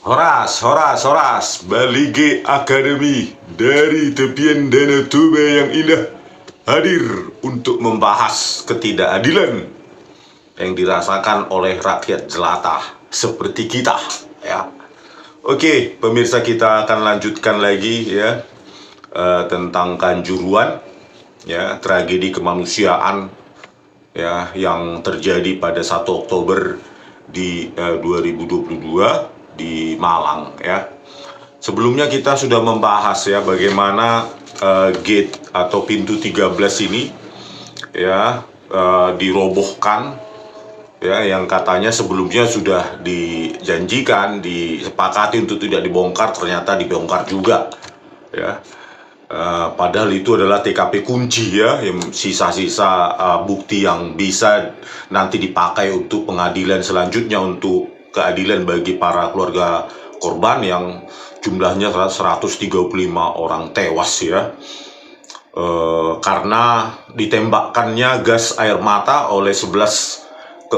Horas, Horas, Horas, Balige Academy dari tepian Danau Toba yang indah hadir untuk membahas ketidakadilan yang dirasakan oleh rakyat jelata seperti kita, ya. Oke, pemirsa, kita akan lanjutkan lagi ya tentang Kanjuruhan, ya, tragedi kemanusiaan ya yang terjadi pada 1 Oktober di 2022 di Malang, ya. Sebelumnya kita sudah membahas ya bagaimana gate atau pintu 13 ini ya dirobohkan ya, yang katanya sebelumnya sudah dijanjikan, disepakati untuk tidak dibongkar, ternyata dibongkar juga ya. Padahal itu adalah TKP kunci ya, yang sisa-sisa bukti yang bisa nanti dipakai untuk pengadilan selanjutnya, untuk keadilan bagi para keluarga korban yang jumlahnya 135 orang tewas ya, karena ditembakkannya gas air mata oleh 11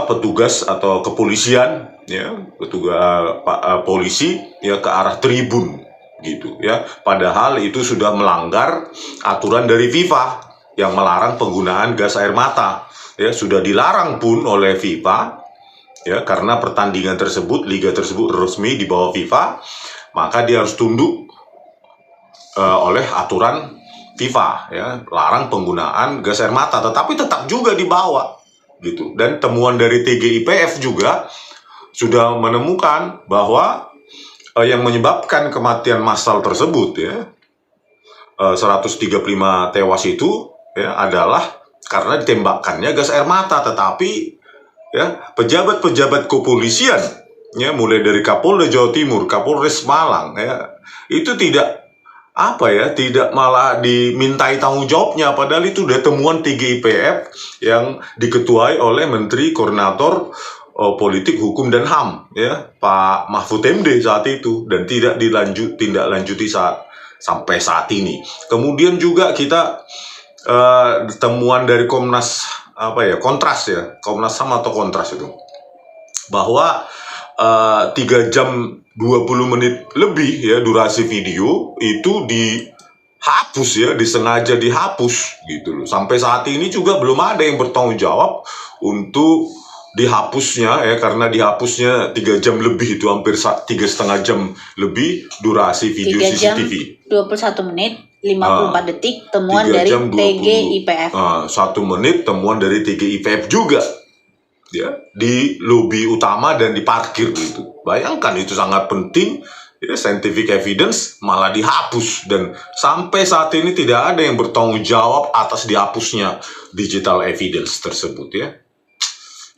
petugas atau kepolisian ya, petugas polisi ya ke arah tribun gitu ya. Padahal itu sudah melanggar aturan dari FIFA yang melarang penggunaan gas air mata ya, sudah dilarang pun oleh FIFA ya, karena pertandingan tersebut, liga tersebut resmi di bawah FIFA, maka dia harus tunduk oleh aturan FIFA ya, larang penggunaan gas air mata, tetapi tetap juga dibawa gitu. Dan temuan dari TGIPF juga sudah menemukan bahwa yang menyebabkan kematian massal tersebut ya, 135 tewas itu ya, adalah karena ditembakkannya gas air mata. Tetapi ya, pejabat-pejabat kepolisian ya, mulai dari Kapolda Jawa Timur, Kapolres Malang ya, itu tidak tidak malah dimintai tanggung jawabnya, padahal itu udah temuan TGIPF yang diketuai oleh Menteri Koordinator Politik, Hukum dan HAM ya, Pak Mahfud MD saat itu, dan tidak lanjuti sampai saat ini. Kemudian juga kita temuan dari Komnas Kontras ya, Komnas HAM atau Kontras itu, bahwa 3 jam 20 menit lebih ya durasi video itu dihapus ya, disengaja dihapus gitu loh. Sampai saat ini juga belum ada yang bertanggung jawab untuk dihapusnya ya, karena dihapusnya 3 jam lebih, itu hampir 3,5 jam lebih durasi video 3 jam CCTV. 21 menit 54 detik temuan dari TGIPF. 1 menit temuan dari TGIPF juga ya, di lobi utama dan di parkir gitu. Bayangkan, itu sangat penting ya, scientific evidence malah dihapus, dan sampai saat ini tidak ada yang bertanggung jawab atas dihapusnya digital evidence tersebut ya.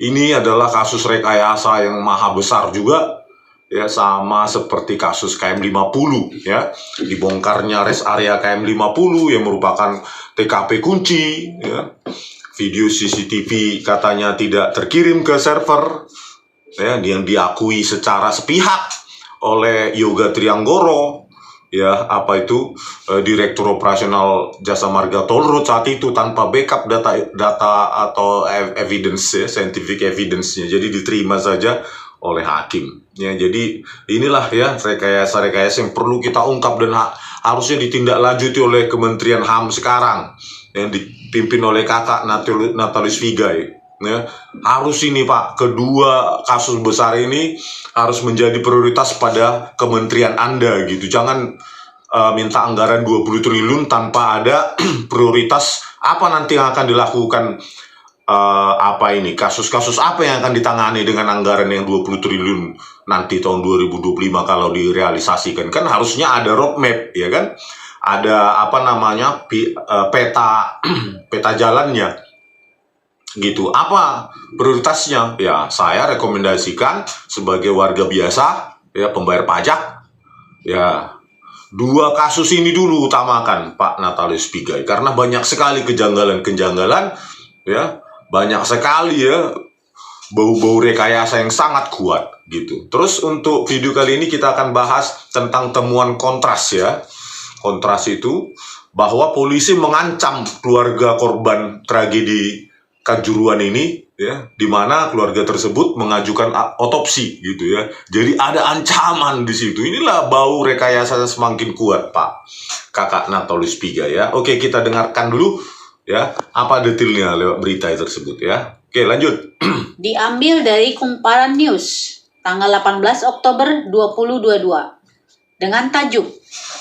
Ini adalah kasus rekayasa yang maha besar juga ya, sama seperti kasus KM50 ya, dibongkarnya rest area KM50 yang merupakan TKP kunci ya. Video CCTV katanya tidak terkirim ke server ya, yang diakui secara sepihak oleh Yoga Trianggoro ya, Direktur Operasional Jasa Marga Toll Road saat itu, tanpa backup data atau evidence ya, scientific evidence-nya. Jadi diterima saja oleh hakim ya. Jadi inilah ya rekayasa yang perlu kita ungkap dan harusnya ditindaklanjuti oleh Kementerian HAM sekarang yang dipimpin oleh kakak Natalis Vigai ya. Harus ini Pak, kedua kasus besar ini harus menjadi prioritas pada kementerian Anda gitu. Jangan minta anggaran 20 triliun tanpa ada prioritas apa nanti yang akan dilakukan, kasus-kasus apa yang akan ditangani dengan anggaran yang 20 triliun nanti tahun 2025 kalau direalisasikan. Kan harusnya ada roadmap ya kan, ada peta jalannya gitu. Apa prioritasnya ya? Saya rekomendasikan sebagai warga biasa ya, pembayar pajak ya, 2 kasus ini dulu utamakan Pak Natalis Pigai, karena banyak sekali kejanggalan ya, banyak sekali ya bau-bau rekayasa yang sangat kuat gitu. Terus untuk video kali ini kita akan bahas tentang temuan Kontras ya. Kontras itu bahwa polisi mengancam keluarga korban tragedi Kanjuruhan ini ya, di mana keluarga tersebut mengajukan otopsi gitu ya. Jadi ada ancaman di situ. Inilah bau rekayasa semakin kuat, Pak Kakak Natalis Piga ya. Oke, kita dengarkan dulu ya apa detailnya lewat berita tersebut ya. Oke, lanjut. Diambil dari Kumparan News tanggal 18 Oktober 2022 dengan tajuk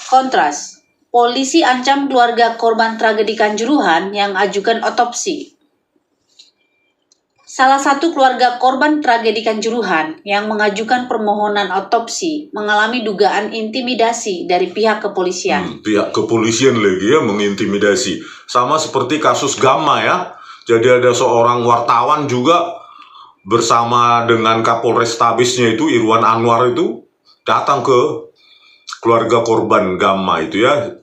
Kontras, polisi ancam keluarga korban tragedi Kanjuruhan yang ajukan otopsi. Salah satu keluarga korban tragedi Kanjuruhan yang mengajukan permohonan otopsi mengalami dugaan intimidasi dari pihak kepolisian. Pihak kepolisian lagi ya mengintimidasi. Sama seperti kasus Gamma ya. Jadi ada seorang wartawan juga bersama dengan Kapolrestabesnya itu Irwan Anwar itu datang ke keluarga korban Gamma itu ya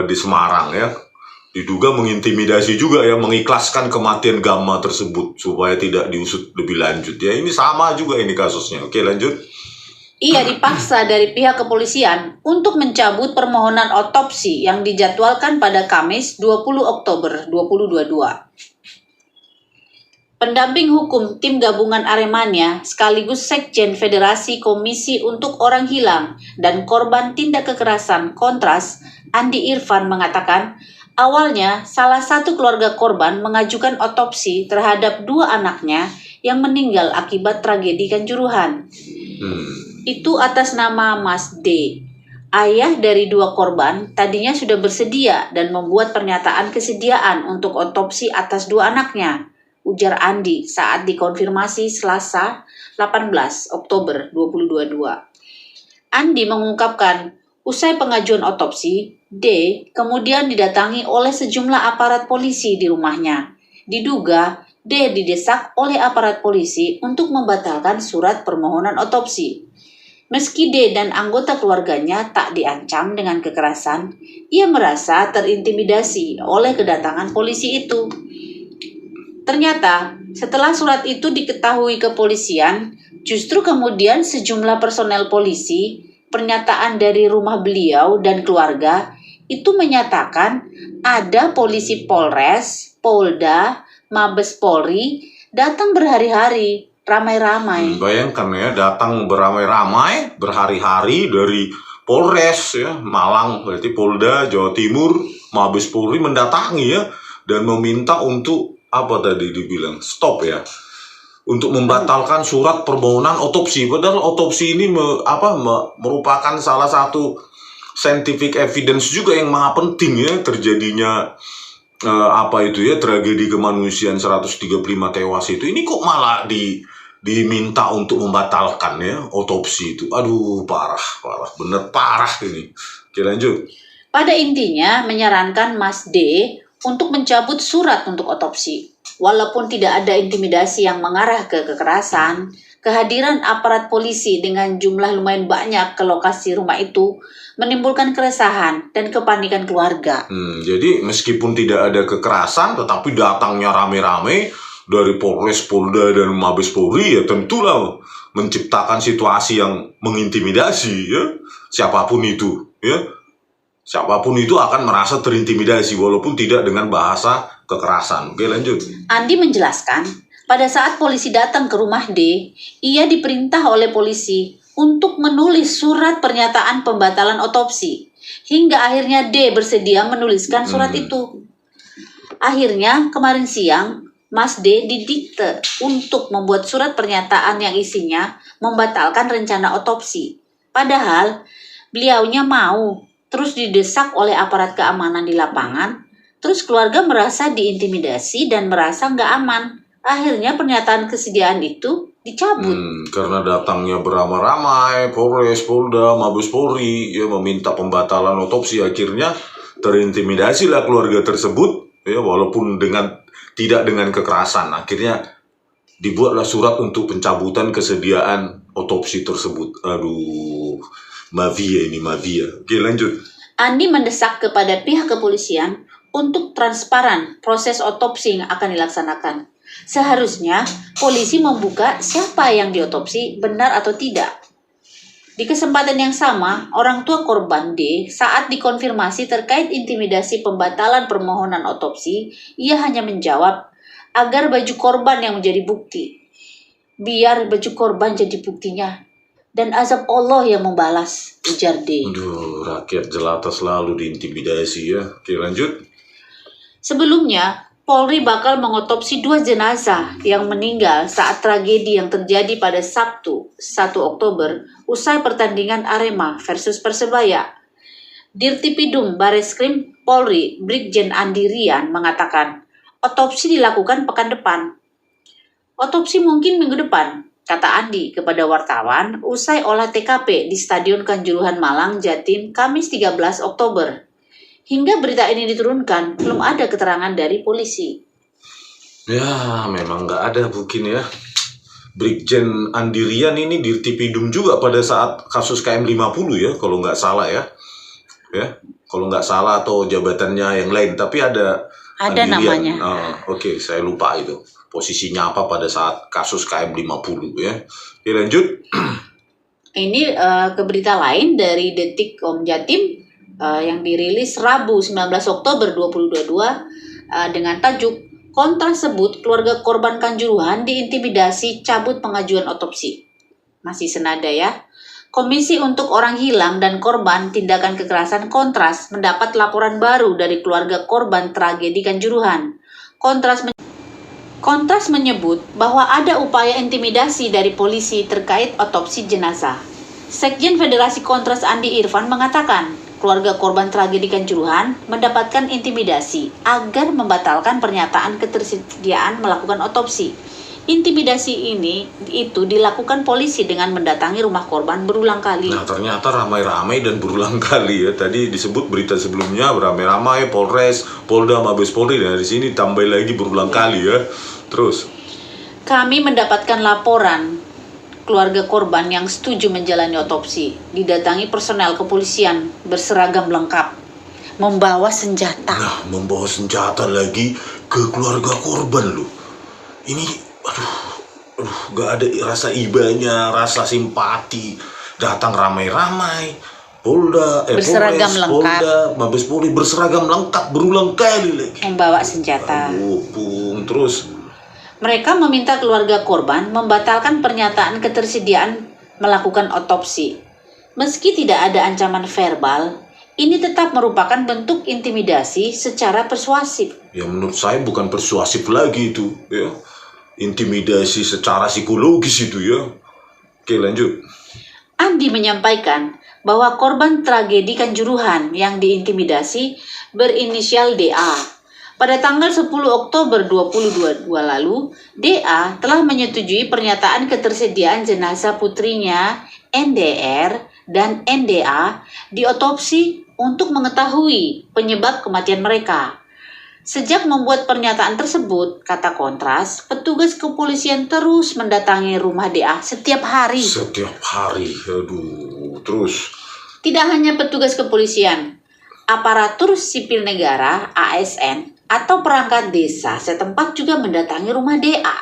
di Semarang ya. Diduga mengintimidasi juga ya, mengikhlaskan kematian Gamma tersebut supaya tidak diusut lebih lanjut ya. Ini sama juga ini kasusnya. Oke, lanjut. Ia dipaksa dari pihak kepolisian untuk mencabut permohonan otopsi yang dijadwalkan pada Kamis 20 Oktober 2022. Pendamping hukum tim gabungan Aremania sekaligus Sekjen Federasi Komisi untuk Orang Hilang dan Korban Tindak Kekerasan Kontras, Andi Irfan mengatakan, awalnya salah satu keluarga korban mengajukan otopsi terhadap 2 anaknya yang meninggal akibat tragedi Kanjuruhan. Itu atas nama Mas D. Ayah dari 2 korban tadinya sudah bersedia dan membuat pernyataan kesediaan untuk otopsi atas 2 anaknya, ujar Andi saat dikonfirmasi Selasa 18 Oktober 2022. Andi mengungkapkan, usai pengajuan otopsi, D kemudian didatangi oleh sejumlah aparat polisi di rumahnya. Diduga, D didesak oleh aparat polisi untuk membatalkan surat permohonan otopsi. Meski D dan anggota keluarganya tak diancam dengan kekerasan, ia merasa terintimidasi oleh kedatangan polisi itu. Ternyata, setelah surat itu diketahui kepolisian, justru kemudian sejumlah personel polisi, pernyataan dari rumah beliau dan keluarga, itu menyatakan ada polisi Polres, Polda, Mabes Polri datang berhari-hari, ramai-ramai. Bayangkan ya, datang beramai-ramai, berhari-hari dari Polres ya, Malang, berarti Polda, Jawa Timur, Mabes Polri mendatangi ya, dan meminta untuk apa tadi dibilang stop ya, untuk membatalkan surat permohonan otopsi. Padahal otopsi ini merupakan salah satu scientific evidence juga yang sangat penting ya terjadinya tragedi kemanusiaan 135 tewas itu. Ini kok malah diminta untuk membatalkan ya otopsi itu. Aduh, parah, bener parah ini. Oke, lanjut. Pada intinya menyarankan Mas D untuk mencabut surat untuk otopsi. Walaupun tidak ada intimidasi yang mengarah ke kekerasan, kehadiran aparat polisi dengan jumlah lumayan banyak ke lokasi rumah itu menimbulkan keresahan dan kepanikan keluarga. Jadi meskipun tidak ada kekerasan, tetapi datangnya rame-rame dari Polres, Polda, dan Mabes Polri ya tentulah menciptakan situasi yang mengintimidasi ya siapapun itu ya. Siapapun itu akan merasa terintimidasi walaupun tidak dengan bahasa kekerasan. Oke, lanjut. Andi menjelaskan, pada saat polisi datang ke rumah D, ia diperintah oleh polisi untuk menulis surat pernyataan pembatalan otopsi. Hingga akhirnya D bersedia menuliskan surat itu. Akhirnya kemarin siang, Mas D didikte untuk membuat surat pernyataan yang isinya membatalkan rencana otopsi. Padahal beliaunya mau, terus didesak oleh aparat keamanan di lapangan, terus keluarga merasa diintimidasi dan merasa nggak aman. Akhirnya pernyataan kesediaan itu dicabut. Karena datangnya beramai-ramai, Polres, Polda, Mabes Polri ya meminta pembatalan otopsi, akhirnya terintimidasilah keluarga tersebut ya, walaupun tidak dengan kekerasan. Akhirnya dibuatlah surat untuk pencabutan kesediaan otopsi tersebut. Aduh, mafia. Oke, lanjut. Andi mendesak kepada pihak kepolisian untuk transparan proses otopsi yang akan dilaksanakan. Seharusnya polisi membuka siapa yang diotopsi benar atau tidak. Di kesempatan yang sama, orang tua korban D saat dikonfirmasi terkait intimidasi pembatalan permohonan otopsi, ia hanya menjawab, agar baju korban yang menjadi bukti. Biar baju korban jadi buktinya dan azab Allah yang membalas, ujar D. Aduh, rakyat jelata selalu diintimidasi ya. Oke, lanjut. Sebelumnya, Polri bakal mengotopsi 2 jenazah yang meninggal saat tragedi yang terjadi pada Sabtu 1 Oktober usai pertandingan Arema versus Persebaya. Dirtipidum Bareskrim Polri Brigjen Andi Rian mengatakan otopsi dilakukan pekan depan. Otopsi mungkin minggu depan, kata Andi kepada wartawan usai olah TKP di Stadion Kanjuruhan Malang, Jatim, Kamis 13 Oktober. Hingga berita ini diturunkan, belum ada keterangan dari polisi. Ya, memang nggak ada mungkin ya. Brigjen Andi Rian ini dirtipidum juga pada saat kasus KM50 ya, kalau nggak salah ya. Ya, kalau nggak salah atau jabatannya yang lain, tapi ada Ada Andi namanya. Rian. Oke, saya lupa itu. Posisinya apa pada saat kasus KM50 ya. Oke, lanjut. Ini ke berita lain dari Detik.com Jatim yang dirilis Rabu 19 Oktober 2022 dengan tajuk Kontras sebut keluarga korban Kanjuruhan diintimidasi cabut pengajuan otopsi. Masih senada ya. Komisi untuk Orang Hilang dan Korban Tindakan Kekerasan Kontras mendapat laporan baru dari keluarga korban tragedi Kanjuruhan. Kontras menyebut bahwa ada upaya intimidasi dari polisi terkait otopsi jenazah. Sekjen Federasi Kontras Andi Irfan mengatakan, keluarga korban tragedi Kanjuruhan mendapatkan intimidasi agar membatalkan pernyataan ketersediaan melakukan otopsi. Intimidasi itu dilakukan polisi dengan mendatangi rumah korban berulang kali. Nah, ternyata ramai-ramai dan berulang kali ya. Tadi disebut berita sebelumnya ramai-ramai Polres, Polda, Mabes Polri, dan dari sini tambah lagi berulang kali ya. Terus, Kami mendapatkan laporan keluarga korban yang setuju menjalani otopsi, didatangi personel kepolisian berseragam lengkap, membawa senjata. nah, membawa senjata lagi ke keluarga korban loh. Ini, gak ada rasa ibanya, rasa simpati. Datang ramai-ramai. Polda, Berseragam Polres, lengkap. Polda, Mabes Polri berseragam lengkap berulang kali lagi. Membawa senjata. Pung, terus. Mereka meminta keluarga korban membatalkan pernyataan ketersediaan melakukan otopsi. Meski tidak ada ancaman verbal, ini tetap merupakan bentuk intimidasi secara persuasif. Ya menurut saya bukan persuasif lagi itu ya. Intimidasi secara psikologis itu ya. Oke, lanjut. Andi menyampaikan bahwa korban tragedi Kanjuruhan yang diintimidasi berinisial DA. Pada tanggal 10 Oktober 2022 lalu, DA telah menyetujui pernyataan ketersediaan jenazah putrinya NDR dan NDA diotopsi untuk mengetahui penyebab kematian mereka. Sejak membuat pernyataan tersebut, kata Kontras, petugas kepolisian terus mendatangi rumah DA setiap hari. Setiap hari, aduh, terus. Tidak hanya petugas kepolisian, aparatur sipil negara (ASN) atau perangkat desa setempat juga mendatangi rumah DA.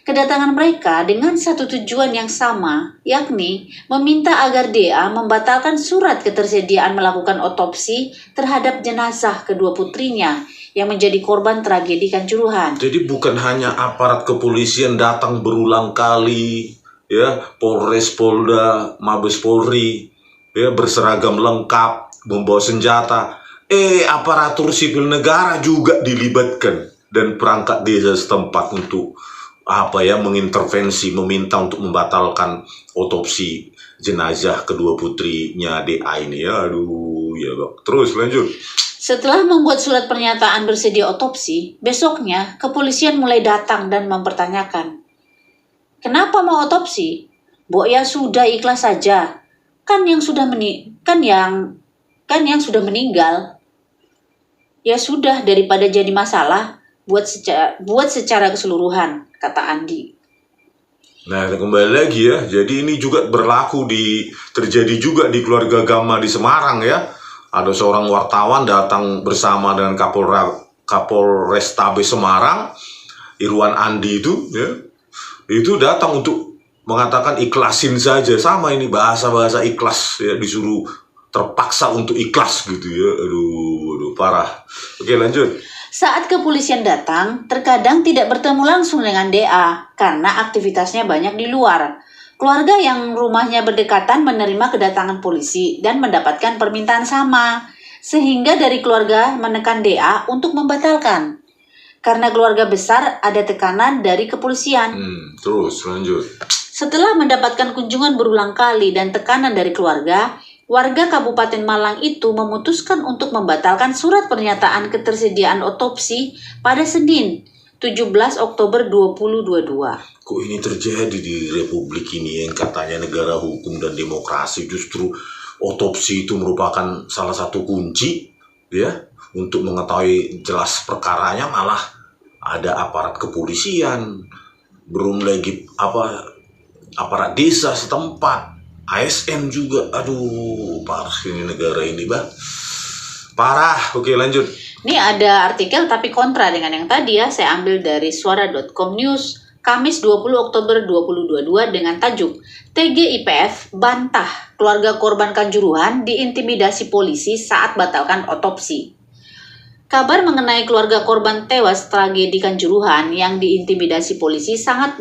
Kedatangan mereka dengan satu tujuan yang sama, yakni meminta agar DA membatalkan surat ketersediaan melakukan otopsi terhadap jenazah kedua putrinya yang menjadi korban tragedi Kanjuruhan. Jadi bukan hanya aparat kepolisian datang berulang kali, ya, Polres, Polda, Mabes Polri, ya, berseragam lengkap, membawa senjata. Aparatur sipil negara juga dilibatkan dan perangkat desa setempat untuk mengintervensi, meminta untuk membatalkan otopsi jenazah kedua putrinya DA ini ya. Aduh, ya Bang. Terus lanjut. Setelah membuat surat pernyataan bersedia otopsi, besoknya kepolisian mulai datang dan mempertanyakan, "Kenapa mau otopsi? Mbok ya sudah ikhlas saja. Kan yang sudah meninggal. Ya sudah, daripada jadi masalah, buat secara keseluruhan," kata Andi. Nah, kembali lagi ya. Jadi ini juga terjadi juga di keluarga Gama di Semarang ya. Ada seorang wartawan datang bersama dengan Kapolrestabes Semarang, Irwan Andi itu ya. Itu datang untuk mengatakan ikhlasin saja, sama ini bahasa-bahasa ikhlas ya, disuruh terpaksa untuk ikhlas gitu ya. Aduh, parah. Oke, lanjut. Saat kepolisian datang, terkadang tidak bertemu langsung dengan DA karena aktivitasnya banyak di luar. Keluarga yang rumahnya berdekatan menerima kedatangan polisi dan mendapatkan permintaan sama, sehingga dari keluarga menekan DA untuk membatalkan. Karena keluarga besar ada tekanan dari kepolisian. Terus lanjut. Setelah mendapatkan kunjungan berulang kali dan tekanan dari keluarga, warga Kabupaten Malang itu memutuskan untuk membatalkan surat pernyataan ketersediaan otopsi pada Senin, 17 Oktober 2022. Kok ini terjadi di Republik ini yang katanya negara hukum dan demokrasi, justru otopsi itu merupakan salah satu kunci ya untuk mengetahui jelas perkaranya, malah ada aparat kepolisian, belum lagi aparat desa setempat, ASN juga. Aduh, parah ini negara ini, Bang. Parah. Oke, lanjut. Ini ada artikel tapi kontra dengan yang tadi ya. Saya ambil dari suara.com News, Kamis 20 Oktober 2022 dengan tajuk TGIPF bantah keluarga korban Kanjuruhan diintimidasi polisi saat batalkan otopsi. Kabar mengenai keluarga korban tewas tragedi Kanjuruhan yang diintimidasi polisi saat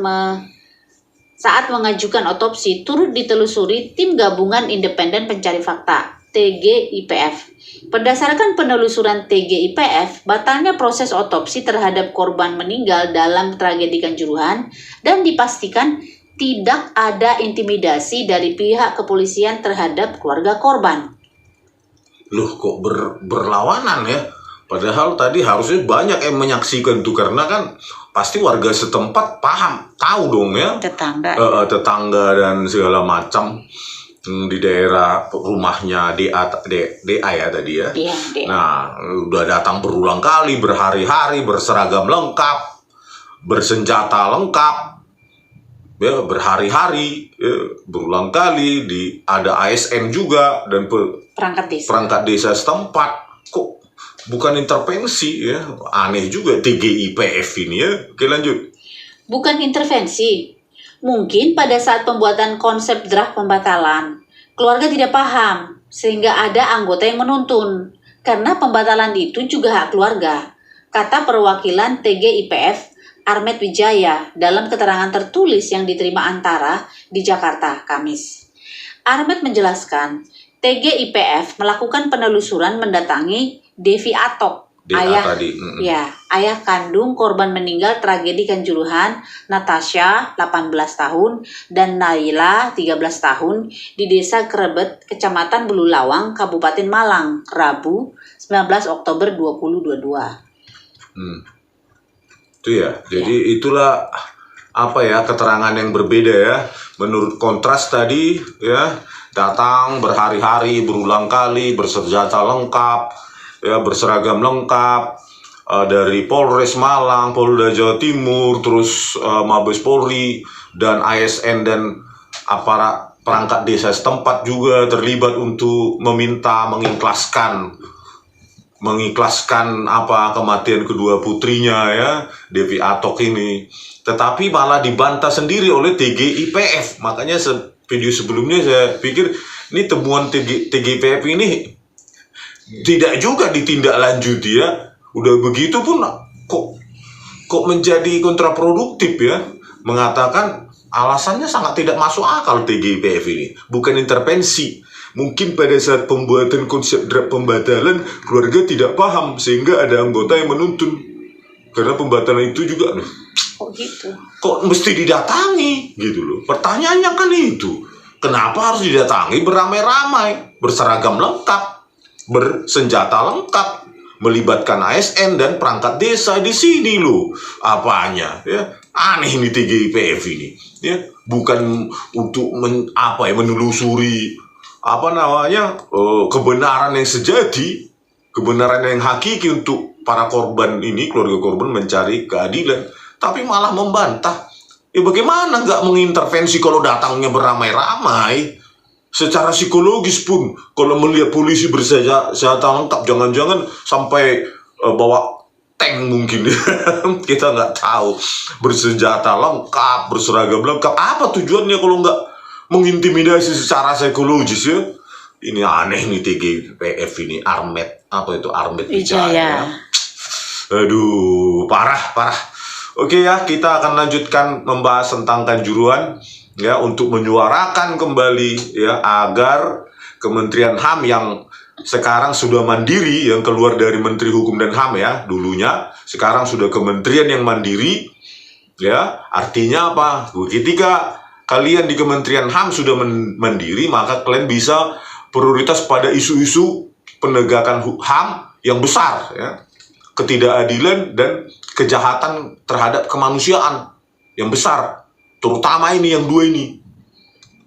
mengajukan otopsi turut ditelusuri Tim Gabungan Independen Pencari Fakta TGIPF. Berdasarkan penelusuran TGIPF, batalnya proses otopsi terhadap korban meninggal dalam tragedi Kanjuruhan dan dipastikan tidak ada intimidasi dari pihak kepolisian terhadap keluarga korban. Loh, kok berlawanan ya? Padahal tadi harusnya banyak yang menyaksikan tuh, karena kan pasti warga setempat tahu dong ya. Tetangga dan segala macam di daerah rumahnya DA ya tadi ya. Iya, DA. Nah, udah datang berulang kali, berhari-hari, berseragam lengkap, bersenjata lengkap, ya berhari-hari, ya, berulang kali ada ASN juga dan perangkat desa setempat. Kok bukan intervensi ya? Aneh juga TGIPF ini ya. Oke, lanjut. Bukan intervensi. Mungkin pada saat pembuatan konsep draft pembatalan, keluarga tidak paham sehingga ada anggota yang menuntun. Karena pembatalan itu juga hak keluarga, kata perwakilan TGIPF Armet Wijaya dalam keterangan tertulis yang diterima Antara di Jakarta, Kamis. Armet menjelaskan, TGIPF melakukan penelusuran mendatangi Devi Atok, ayah kandung korban meninggal tragedi Kanjuruhan, Natasha 18 tahun dan Naila 13 tahun di Desa Krebet, Kecamatan Bululawang, Kabupaten Malang, Rabu 19 Oktober 2022. Itu ya. Jadi itulah keterangan yang berbeda ya. Menurut kontras tadi ya, datang berhari-hari, berulang kali, bersenjata lengkap, ya berseragam lengkap dari Polres Malang, Polda Jawa Timur, terus Mabes Polri dan ASN dan aparat perangkat desa setempat juga terlibat untuk mengikhlaskan kematian kedua putrinya ya, Devi Atok ini. Tetapi malah dibantah sendiri oleh TGIPF. Makanya video sebelumnya saya pikir ini temuan TGIPF ini tidak juga ditindaklanjuti ya. Udah begitu pun kok menjadi kontraproduktif ya. Mengatakan alasannya sangat tidak masuk akal TGIPF ini. Bukan intervensi. Mungkin pada saat pembuatan konsep draft pembatalan, keluarga tidak paham sehingga ada anggota yang menuntun. Karena pembatalan itu juga kok mesti didatangi gitu loh. Pertanyaannya kan itu. Kenapa harus didatangi beramai-ramai, berseragam lengkap, bersenjata lengkap, melibatkan ASN dan perangkat desa di sini loh. Apanya ya? Aneh ini TGIPF ini. Ya, bukan untuk menelusuri kebenaran yang sejati, kebenaran yang hakiki untuk para korban ini, keluarga korban mencari keadilan, tapi malah membantah. Ya bagaimana nggak mengintervensi kalau datangnya beramai-ramai? Secara psikologis pun, kalau melihat polisi bersenjata lengkap, jangan-jangan sampai bawa tank mungkin. Kita nggak tahu. Bersenjata lengkap, berseragam lengkap. Apa tujuannya kalau nggak mengintimidasi secara psikologis ya? Ini aneh nih TGIPF ini. Armet Wijaya. Aduh, parah. Oke ya, kita akan lanjutkan membahas tentang Kanjuruhan ya, untuk menyuarakan kembali ya agar Kementerian HAM yang sekarang sudah mandiri, yang keluar dari Menteri Hukum dan HAM ya dulunya, sekarang sudah kementerian yang mandiri ya. Artinya apa? Ketika kalian di Kementerian HAM sudah mandiri, maka kalian bisa prioritas pada isu-isu penegakan HAM yang besar ya, ketidakadilan dan kejahatan terhadap kemanusiaan yang besar, terutama ini yang dua ini,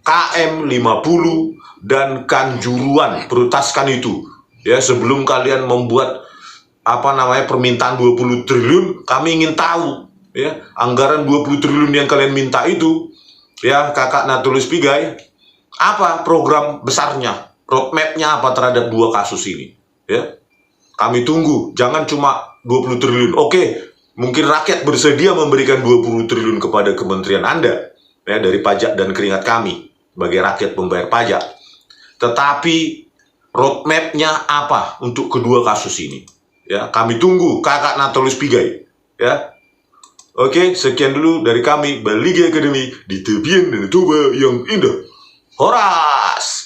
KM 50 dan Kanjuruhan. Prioritaskan itu ya, sebelum kalian membuat permintaan 20 triliun. Kami ingin tahu ya, anggaran 20 triliun yang kalian minta itu ya, Kakak Natulus Pigai, apa program besarnya, roadmapnya apa terhadap dua kasus ini ya. Kami tunggu, jangan cuma 20 triliun. Oke, mungkin rakyat bersedia memberikan 20 triliun kepada kementerian Anda ya, dari pajak dan keringat kami sebagai rakyat pembayar pajak. Tetapi roadmapnya apa untuk kedua kasus ini ya, kami tunggu Kakak Natulus Pigai ya. Oke, sekian dulu dari kami, Baligi Academy di tepian dan Toba yang indah. Horas!